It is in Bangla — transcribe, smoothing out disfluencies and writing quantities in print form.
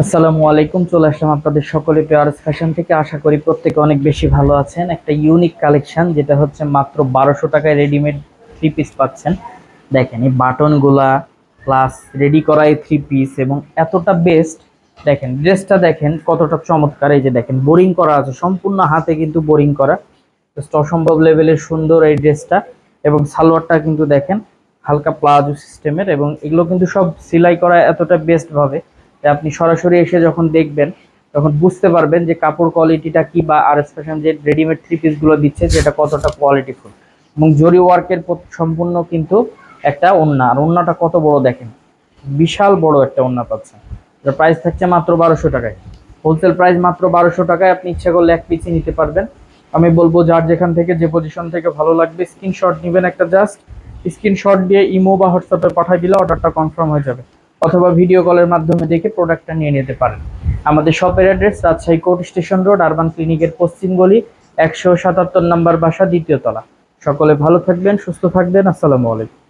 আসসালামু আলাইকুম। চলে আসলাম আপনাদের সকলে পেয়ারস ফ্যাশন থেকে। আশা করি প্রত্যেকে অনেক বেশি ভালো আছেন। একটা ইউনিক কালেকশন যেটা হচ্ছে মাত্র 1200 টাকায় রেডিমেড থ্রি পিস পাচ্ছেন। দেখেন এই বাটনগুলা প্লাস রেডি করা এই থ্রি পিস এবং এতটা বেস্ট। দেখেন ড্রেসটা দেখেন কতটা চমৎকার। এই যে দেখেন বোরিং করা আছে, সম্পূর্ণ হাতে কিন্তু বোরিং করা। জাস্ট অসম্ভব লেভেলের সুন্দর এই ড্রেসটা। এবং সালোয়ারটা কিন্তু দেখেন হালকা প্লাজো সিস্টেমের, এবং এগুলো কিন্তু সব সেলাই করা এতটা বেস্ট ভাবে যে আপনি সরাসরি এসে যখন দেখবেন তখন বুঝতে পারবেন যে কাপড় কোয়ালিটিটা কি, বা আর এস ফ্যাশন যে রেডিমেড থ্রি পিস গুলো দিচ্ছে যেটা কতটা কোয়ালিটিফুল। এবং জরি ওয়ার্কের সম্পূর্ণ কিন্তু একটা ওড়না, আর ওড়নাটা কত বড় দেখেন, বিশাল বড় একটা ওড়না পাচ্ছেন। এটার প্রাইস থাকছে মাত্র 1200 টাকায়। হোলসেল প্রাইস মাত্র 1200 টাকায়। আপনি ইচ্ছা করলে এক পিসই নিতে পারবেন। আমি বলবো যার যেখান থেকে যে পজিশন থেকে ভালো লাগবে স্ক্রিনশট নেবেন, একটা জাস্ট স্ক্রিনশট দিয়ে ইমো বা হোয়াটসঅ্যাপে পাঠিয়ে দিলে অর্ডারটা কনফার্ম হয়ে যাবে। অথবা ভিডিও কলের মাধ্যমে দেখে প্রোডাক্টটা নিয়ে নিতে পারেন। আমাদের শপের address Rajshahi court station road, urban ক্লিনিকের পশ্চিম গলি, 177 নম্বর বাসা, দ্বিতীয় তলা। সকলে ভালো থাকবেন, সুস্থ থাকবেন। আসসালামু আলাইকুম।